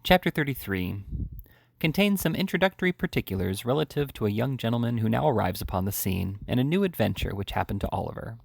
Chapter 33 contains some introductory particulars relative to a young gentleman who now arrives upon the scene, and a new adventure which happened to Oliver.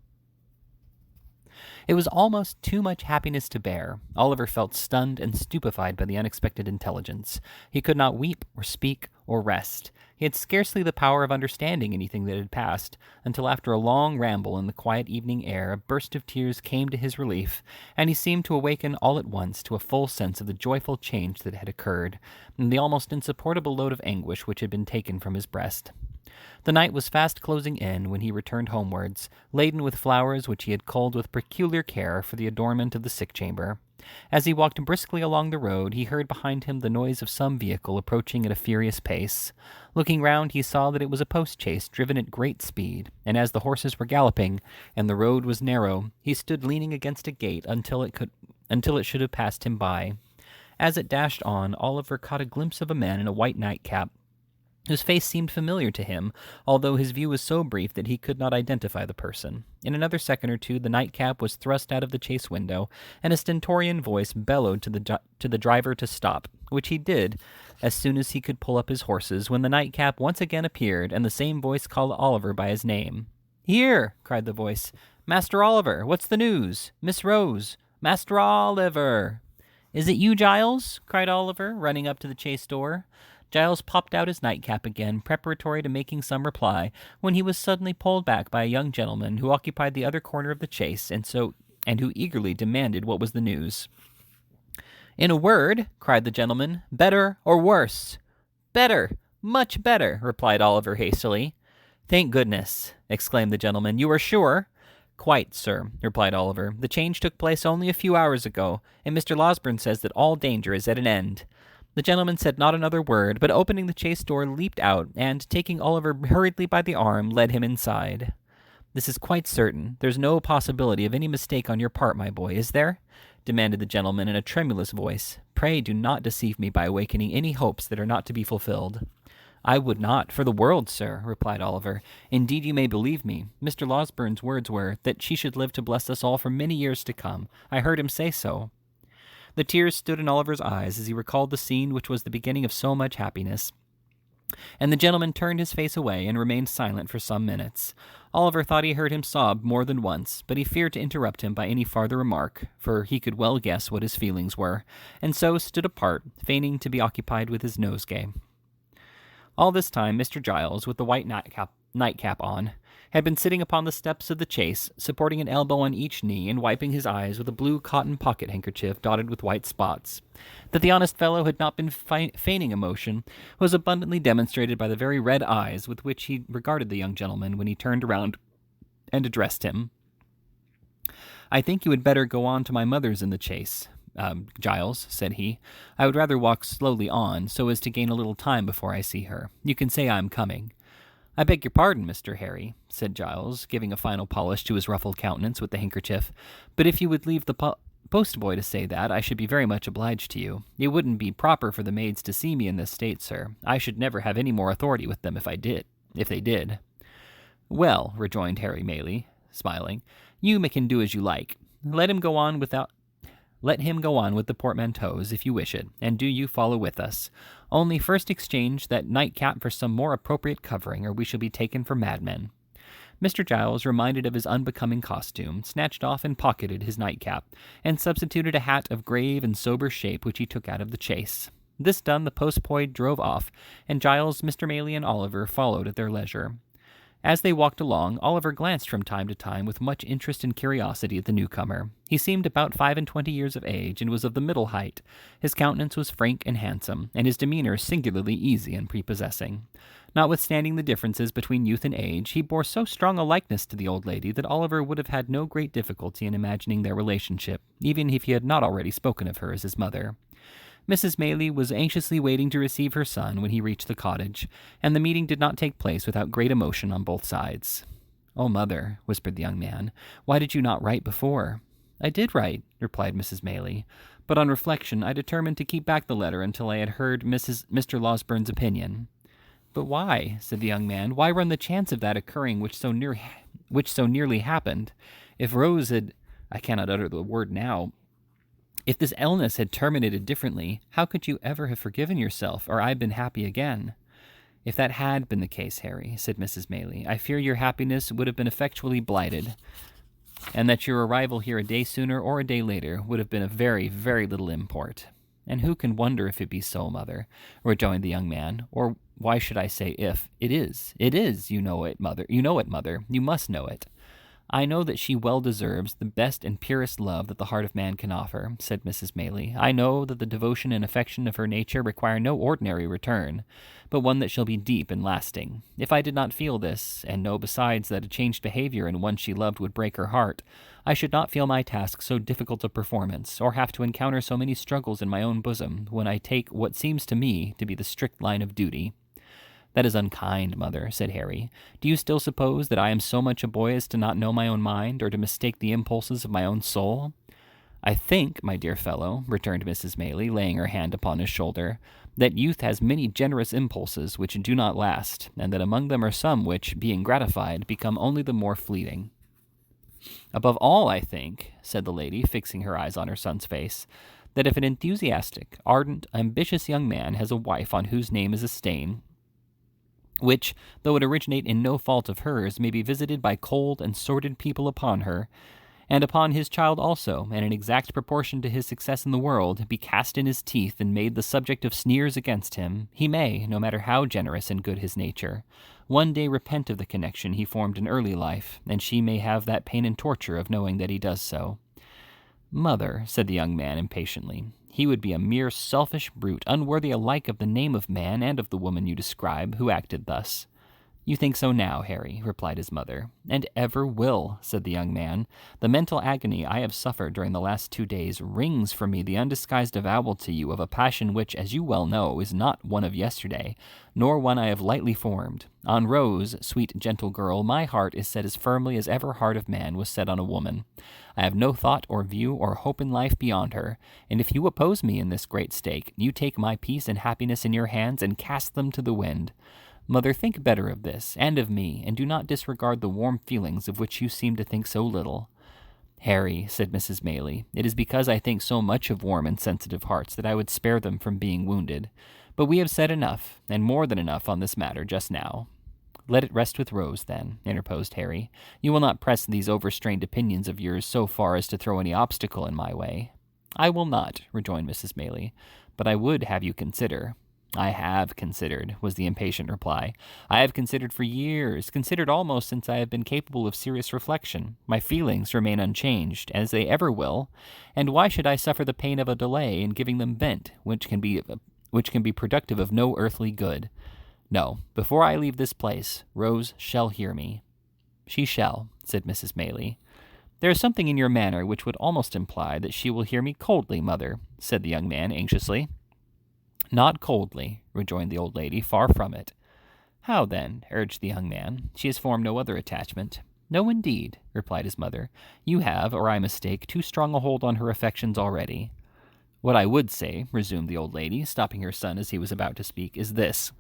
It was almost too much happiness to bear. Oliver felt stunned and stupefied by the unexpected intelligence. He could not weep or speak or rest. He had scarcely the power of understanding anything that had passed, until after a long ramble in the quiet evening air, a burst of tears came to his relief, and he seemed to awaken all at once to a full sense of the joyful change that had occurred, and the almost insupportable load of anguish which had been taken from his breast. The night was fast closing in when he returned homewards, laden with flowers which he had culled with peculiar care for the adornment of the sick chamber. As he walked briskly along the road, he heard behind him the noise of some vehicle approaching at a furious pace. Looking round, he saw that it was a post-chaise driven at great speed, and as the horses were galloping, and the road was narrow, he stood leaning against a gate until it should have passed him by. As it dashed on, Oliver caught a glimpse of a man in a white nightcap, whose face seemed familiar to him, although his view was so brief that he could not identify the person. In another second or two, the nightcap was thrust out of the chaise window, and a stentorian voice bellowed to the driver to stop, which he did as soon as he could pull up his horses, when the nightcap once again appeared, and the same voice called Oliver by his name. "Here!" cried the voice. "Master Oliver, what's the news? Miss Rose! Master Oliver!" "Is it you, Giles?" cried Oliver, running up to the chaise door. Giles popped out his nightcap again, preparatory to making some reply, when he was suddenly pulled back by a young gentleman who occupied the other corner of the chaise, and who eagerly demanded what was the news. "In a word," cried the gentleman, "better or worse?" "Better, much better," replied Oliver hastily. "Thank goodness!" exclaimed the gentleman. "You are sure?" "Quite, sir," replied Oliver. "The change took place only a few hours ago, and Mr. Losberne says that all danger is at an end." The gentleman said not another word, but opening the chaise door, leaped out, and, taking Oliver hurriedly by the arm, led him inside. "This is quite certain. There's no possibility of any mistake on your part, my boy, is there?" demanded the gentleman in a tremulous voice. "Pray do not deceive me by awakening any hopes that are not to be fulfilled." "I would not, for the world, sir," replied Oliver. "Indeed, you may believe me. Mr. Losberne's words were, that she should live to bless us all for many years to come. I heard him say so." The tears stood in Oliver's eyes as he recalled the scene which was the beginning of so much happiness, and the gentleman turned his face away and remained silent for some minutes. Oliver thought he heard him sob more than once, but he feared to interrupt him by any farther remark, for he could well guess what his feelings were, and so stood apart, feigning to be occupied with his nosegay. All this time Mr. Giles, with the white nightcap on, had been sitting upon the steps of the chaise, supporting an elbow on each knee, and wiping his eyes with a blue cotton pocket-handkerchief dotted with white spots. That the honest fellow had not been feigning emotion was abundantly demonstrated by the very red eyes with which he regarded the young gentleman when he turned around and addressed him. "I think you had better go on to my mother's in the chaise, Giles," said he. "I would rather walk slowly on, so as to gain a little time before I see her. You can say I am coming." "I beg your pardon, Mr. Harry," said Giles, giving a final polish to his ruffled countenance with the handkerchief, "but if you would leave the post-boy to say that, I should be very much obliged to you. It wouldn't be proper for the maids to see me in this state, sir. I should never have any more authority with them if they did." "Well," rejoined Harry Maylie, smiling, "you can do as you like. Let him go on with the portmanteaus, if you wish it, and do you follow with us. Only first exchange that nightcap for some more appropriate covering, or we shall be taken for madmen." Mr. Giles, reminded of his unbecoming costume, snatched off and pocketed his nightcap, and substituted a hat of grave and sober shape which he took out of the chaise. This done, the postboy drove off, and Giles, Mr. Maylie, and Oliver followed at their leisure. As they walked along, Oliver glanced from time to time with much interest and curiosity at the newcomer. He seemed about 25 years of age, and was of the middle height. His countenance was frank and handsome, and his demeanor singularly easy and prepossessing. Notwithstanding the differences between youth and age, he bore so strong a likeness to the old lady that Oliver would have had no great difficulty in imagining their relationship, even if he had not already spoken of her as his mother. Mrs. Maylie was anxiously waiting to receive her son when he reached the cottage, and the meeting did not take place without great emotion on both sides. "Oh, mother," whispered the young man, "why did you not write before?" "I did write," replied Mrs. Maylie, "but on reflection I determined to keep back the letter until I had heard Mr. Losberne's opinion." "But why?" said the young man. "Why run the chance of that occurring which so nearly happened? If Rose had—I cannot utter the word now. If this illness had terminated differently, how could you ever have forgiven yourself, or I been happy again? If that had been the case, Harry, said Mrs. Maylie, I fear your happiness would have been effectually blighted, and that your arrival here a day sooner or a day later would have been of very, very little import. And who can wonder if it be so, mother? Rejoined the young man. Or why should I say if? It is. It is. You know it, mother. You know it, mother. You must know it. I know that she well deserves the best and purest love that the heart of man can offer, said Mrs. Maylie. I know that the devotion and affection of her nature require no ordinary return, but one that shall be deep and lasting. If I did not feel this, and know besides that a changed behavior in one she loved would break her heart, I should not feel my task so difficult of performance, or have to encounter so many struggles in my own bosom, when I take what seems to me to be the strict line of duty. That is unkind, mother, said Harry. Do you still suppose that I am so much a boy as to not know my own mind, or to mistake the impulses of my own soul? I think, my dear fellow, returned Mrs. Maylie, laying her hand upon his shoulder, that youth has many generous impulses which do not last, and that among them are some which, being gratified, become only the more fleeting. Above all, I think, said the lady, fixing her eyes on her son's face, that if an enthusiastic, ardent, ambitious young man has a wife on whose name is a stain, which, though it originate in no fault of hers, may be visited by cold and sordid people upon her, and upon his child also, and in exact proportion to his success in the world, be cast in his teeth and made the subject of sneers against him, he may, no matter how generous and good his nature, one day repent of the connection he formed in early life, and she may have that pain and torture of knowing that he does so. Mother, said the young man impatiently, he would be a mere selfish brute, unworthy alike of the name of man and of the woman you describe, who acted thus. You think so now, Harry, replied his mother. And ever will, said the young man. The mental agony I have suffered during the last 2 days wrings from me the undisguised avowal to you of a passion which, as you well know, is not one of yesterday, nor one I have lightly formed. On Rose, sweet gentle girl, my heart is set as firmly as ever heart of man was set on a woman. I have no thought or view or hope in life beyond her, and if you oppose me in this great stake, you take my peace and happiness in your hands and cast them to the wind. Mother, think better of this, and of me, and do not disregard the warm feelings of which you seem to think so little. Harry, said Mrs. Maylie, it is because I think so much of warm and sensitive hearts that I would spare them from being wounded. But we have said enough, and more than enough on this matter just now. Let it rest with Rose, then, interposed Harry. You will not press these overstrained opinions of yours so far as to throw any obstacle in my way. I will not, rejoined Mrs. Maylie, but I would have you consider. I have considered, was the impatient reply. I have considered for years, considered almost since I have been capable of serious reflection. My feelings remain unchanged, as they ever will, and why should I suffer the pain of a delay in giving them vent, which can be productive of no earthly good? No, before I leave this place, Rose shall hear me. She shall, said Mrs. Maylie. There is something in your manner which would almost imply that she will hear me coldly, mother, said the young man anxiously. Not coldly, rejoined the old lady, far from it. How then? Urged the young man. She has formed no other attachment. No, indeed, replied his mother. You have, or I mistake, too strong a hold on her affections already. What I would say, resumed the old lady, stopping her son as he was about to speak, is this.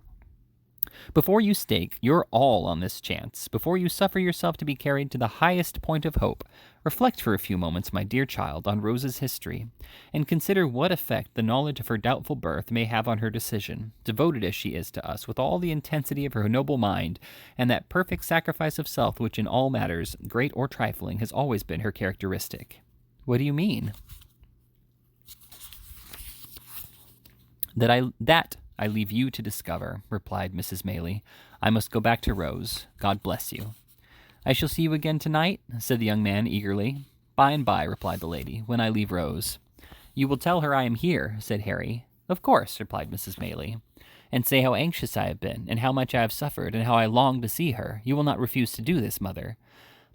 Before you stake your all on this chance, before you suffer yourself to be carried to the highest point of hope, reflect for a few moments, my dear child, on Rose's history, and consider what effect the knowledge of her doubtful birth may have on her decision, devoted as she is to us with all the intensity of her noble mind, and that perfect sacrifice of self which in all matters, great or trifling, has always been her characteristic. What do you mean? That I leave you to discover, replied Mrs. Maylie. I must go back to Rose. God bless you. I shall see you again tonight, said the young man eagerly. By and by, replied the lady, when I leave Rose. You will tell her I am here, said Harry. Of course, replied Mrs. Maylie. And say how anxious I have been, and how much I have suffered, and how I long to see her. You will not refuse to do this, mother.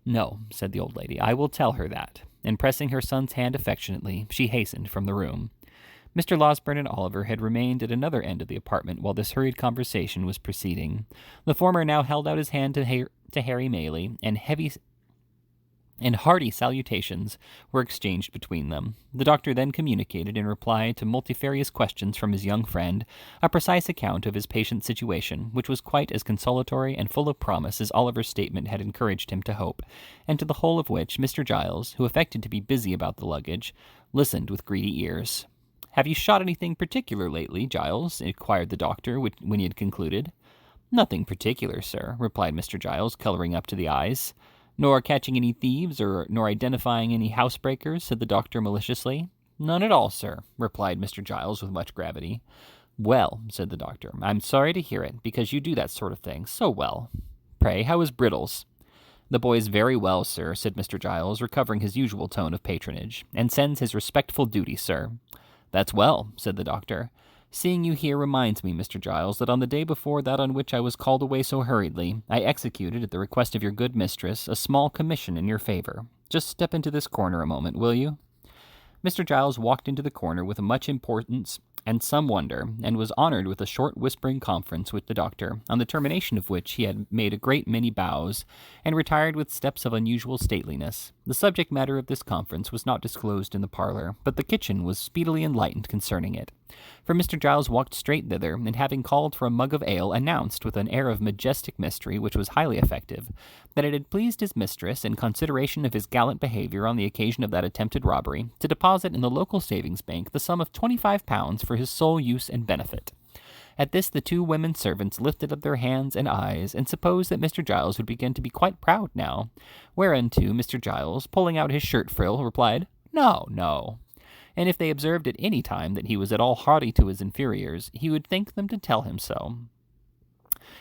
No, said the old lady, I will tell her that. And pressing her son's hand affectionately, she hastened from the room. Mr. Losberne and Oliver had remained at another end of the apartment while this hurried conversation was proceeding. The former now held out his hand to Harry Maylie, and hearty salutations were exchanged between them. The doctor then communicated, in reply to multifarious questions from his young friend, a precise account of his patient's situation, which was quite as consolatory and full of promise as Oliver's statement had encouraged him to hope, and to the whole of which Mr. Giles, who affected to be busy about the luggage, listened with greedy ears. "Have you shot anything particular lately, Giles?" inquired the doctor when he had concluded. "Nothing particular, sir," replied Mr. Giles, coloring up to the eyes. "Nor catching any thieves, nor identifying any housebreakers?" said the doctor maliciously. "None at all, sir," replied Mr. Giles with much gravity. "Well," said the doctor, "I'm sorry to hear it, because you do that sort of thing so well. Pray, how is Brittles?" "The boy's very well, sir," said Mr. Giles, recovering his usual tone of patronage, "and sends his respectful duty, sir." "That's well," said the doctor. "Seeing you here reminds me, Mr. Giles, that on the day before that on which I was called away so hurriedly, I executed, at the request of your good mistress, a small commission in your favor. Just step into this corner a moment, will you?" Mr. Giles walked into the corner with much importance and some wonder, and was honored with a short whispering conference with the doctor, on the termination of which he had made a great many bows, and retired with steps of unusual stateliness. The subject matter of this conference was not disclosed in the parlor, but the kitchen was speedily enlightened concerning it. For Mr. Giles walked straight thither, and having called for a mug of ale, announced, with an air of majestic mystery which was highly effective, that it had pleased his mistress, in consideration of his gallant behavior on the occasion of that attempted robbery, to deposit in the local savings bank the sum of £25 for his sole use and benefit. At this the two women servants lifted up their hands and eyes, and supposed that Mr. Giles would begin to be quite proud now, whereunto Mr. Giles, pulling out his shirt frill, replied, "No, no." And if they observed at any time that he was at all haughty to his inferiors, he would thank them to tell him so.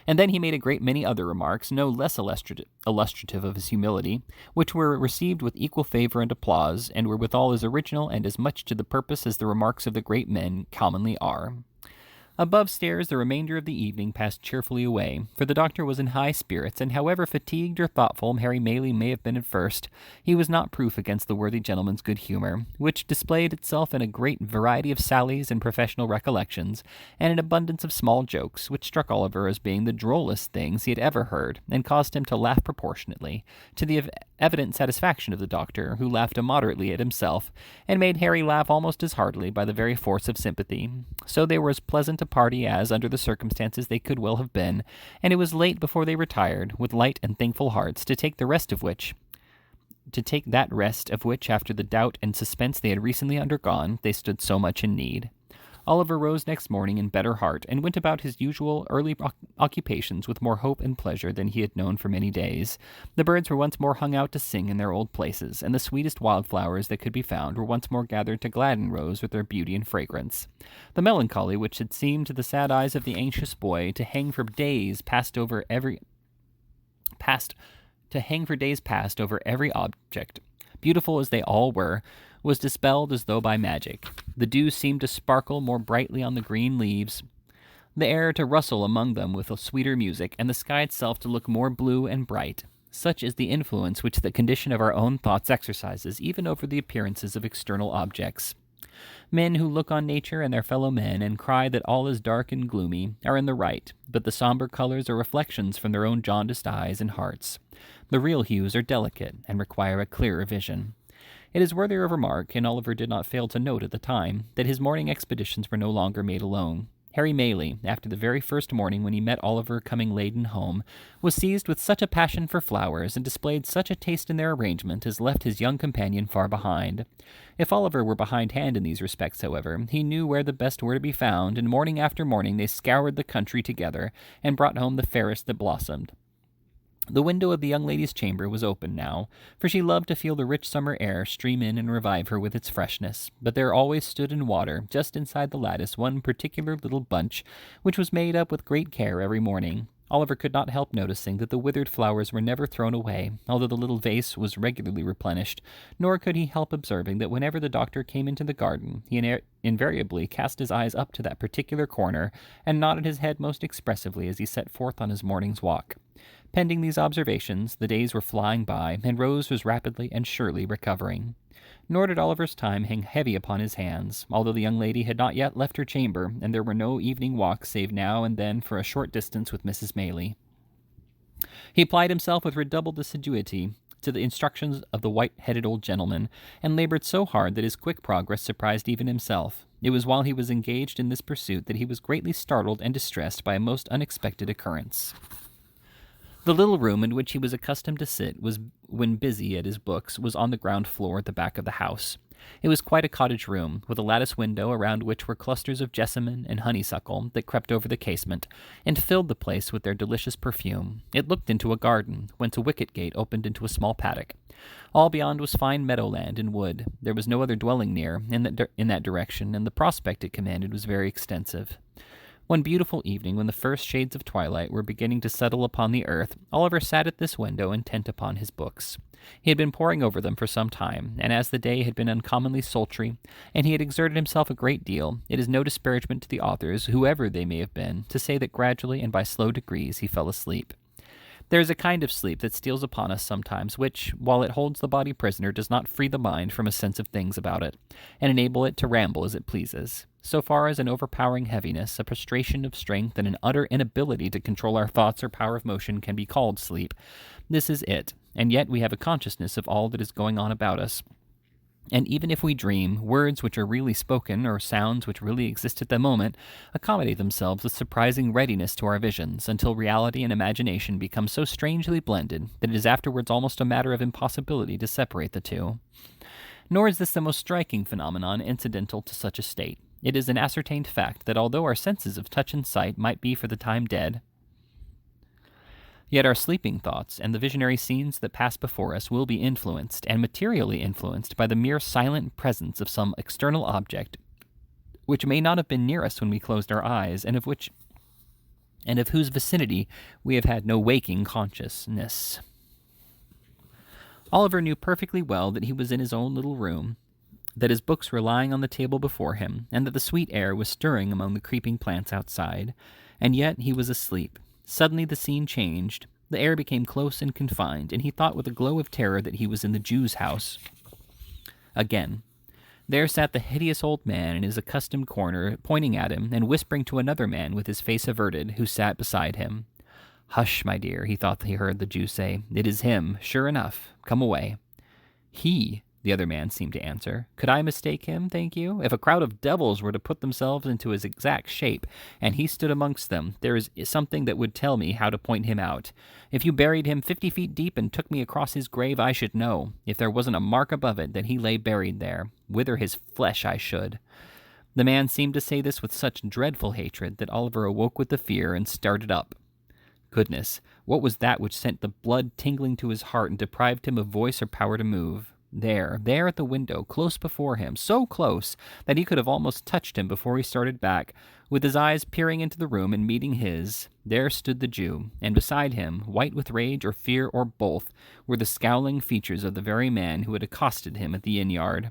And then he made a great many other remarks, no less illustrative of his humility, which were received with equal favor and applause, and were withal as original and as much to the purpose as the remarks of the great men commonly are. Above stairs, the remainder of the evening passed cheerfully away, for the doctor was in high spirits, and however fatigued or thoughtful Harry Maylie may have been at first, he was not proof against the worthy gentleman's good humor, which displayed itself in a great variety of sallies and professional recollections, and an abundance of small jokes, which struck Oliver as being the drollest things he had ever heard, and caused him to laugh proportionately, to the evident satisfaction of the doctor, who laughed immoderately at himself, and made Harry laugh almost as heartily by the very force of sympathy. So they were as pleasant a party as, under the circumstances, they could well have been, and it was late before they retired, with light and thankful hearts, to take that rest of which, after the doubt and suspense they had recently undergone, they stood so much in need. Oliver rose next morning in better heart, and went about his usual early occupations with more hope and pleasure than he had known for many days. The birds were once more hung out to sing in their old places, and the sweetest wildflowers that could be found were once more gathered to gladden Rose with their beauty and fragrance. The melancholy which had seemed to the sad eyes of the anxious boy to hang for days past over every object, beautiful as they all were, was dispelled as though by magic. The dew seemed to sparkle more brightly on the green leaves, the air to rustle among them with a sweeter music, and the sky itself to look more blue and bright. Such is the influence which the condition of our own thoughts exercises even over the appearances of external objects. Men who look on nature and their fellow men and cry that all is dark and gloomy are in the right, but the somber colors are reflections from their own jaundiced eyes and hearts. The real hues are delicate and require a clearer vision. It is worthy of remark, and Oliver did not fail to note at the time, that his morning expeditions were no longer made alone. Harry Maylie, after the very first morning when he met Oliver coming laden home, was seized with such a passion for flowers, and displayed such a taste in their arrangement as left his young companion far behind. If Oliver were behindhand in these respects, however, he knew where the best were to be found, and morning after morning they scoured the country together, and brought home the fairest that blossomed. The window of the young lady's chamber was open now, for she loved to feel the rich summer air stream in and revive her with its freshness, but there always stood in water, just inside the lattice, one particular little bunch, which was made up with great care every morning. Oliver could not help noticing that the withered flowers were never thrown away, although the little vase was regularly replenished, nor could he help observing that whenever the doctor came into the garden, he invariably cast his eyes up to that particular corner, and nodded his head most expressively as he set forth on his morning's walk. Pending these observations, the days were flying by, and Rose was rapidly and surely recovering. Nor did Oliver's time hang heavy upon his hands, although the young lady had not yet left her chamber, and there were no evening walks save now and then for a short distance with Mrs. Maylie. He applied himself with redoubled assiduity to the instructions of the white-headed old gentleman, and labored so hard that his quick progress surprised even himself. It was while he was engaged in this pursuit that he was greatly startled and distressed by a most unexpected occurrence. The little room in which he was accustomed to sit when busy at his books was on the ground floor at the back of the house. It was quite a cottage room, with a lattice window around which were clusters of jessamine and honeysuckle that crept over the casement, and filled the place with their delicious perfume. It looked into a garden, whence a wicket gate opened into a small paddock. All beyond was fine meadowland and wood. There was no other dwelling near, in that direction, and the prospect it commanded was very extensive. One beautiful evening, when the first shades of twilight were beginning to settle upon the earth, Oliver sat at this window intent upon his books. He had been poring over them for some time, and as the day had been uncommonly sultry, and he had exerted himself a great deal, it is no disparagement to the authors, whoever they may have been, to say that gradually and by slow degrees he fell asleep. There is a kind of sleep that steals upon us sometimes, which, while it holds the body prisoner, does not free the mind from a sense of things about it, and enable it to ramble as it pleases. So far as an overpowering heaviness, a prostration of strength, and an utter inability to control our thoughts or power of motion can be called sleep, this is it, and yet we have a consciousness of all that is going on about us. And even if we dream, words which are really spoken, or sounds which really exist at the moment, accommodate themselves with surprising readiness to our visions, until reality and imagination become so strangely blended that it is afterwards almost a matter of impossibility to separate the two. Nor is this the most striking phenomenon incidental to such a state. It is an ascertained fact that although our senses of touch and sight might be for the time dead, yet our sleeping thoughts and the visionary scenes that pass before us will be influenced, and materially influenced, by the mere silent presence of some external object, which may not have been near us when we closed our eyes, and of whose vicinity we have had no waking consciousness. Oliver knew perfectly well that he was in his own little room, that his books were lying on the table before him, and that the sweet air was stirring among the creeping plants outside, and yet he was asleep. Suddenly the scene changed. The air became close and confined, and he thought with a glow of terror that he was in the Jew's house. Again, there sat the hideous old man in his accustomed corner, pointing at him, and whispering to another man with his face averted, who sat beside him. "Hush, my dear," he thought he heard the Jew say. "It is him, sure enough. Come away." "He," the other man seemed to answer. "Could I mistake him, think you? If a crowd of devils were to put themselves into his exact shape, and he stood amongst them, there is something that would tell me how to point him out. If you buried him 50 feet deep and took me across his grave, I should know, if there wasn't a mark above it, that he lay buried there. Wither his flesh I should." The man seemed to say this with such dreadful hatred that Oliver awoke with the fear and started up. Goodness, what was that which sent the blood tingling to his heart and deprived him of voice or power to move? There at the window, close before him, so close that he could have almost touched him before he started back, with his eyes peering into the room and meeting his, there stood the Jew, and beside him, white with rage or fear or both, were the scowling features of the very man who had accosted him at the inn-yard.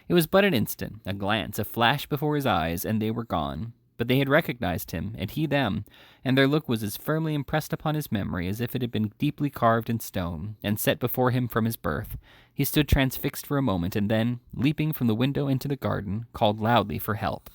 It was but an instant, a glance, a flash before his eyes, and they were gone. But they had recognized him, and he them, and their look was as firmly impressed upon his memory as if it had been deeply carved in stone, and set before him from his birth. He stood transfixed for a moment, and then, leaping from the window into the garden, called loudly for help.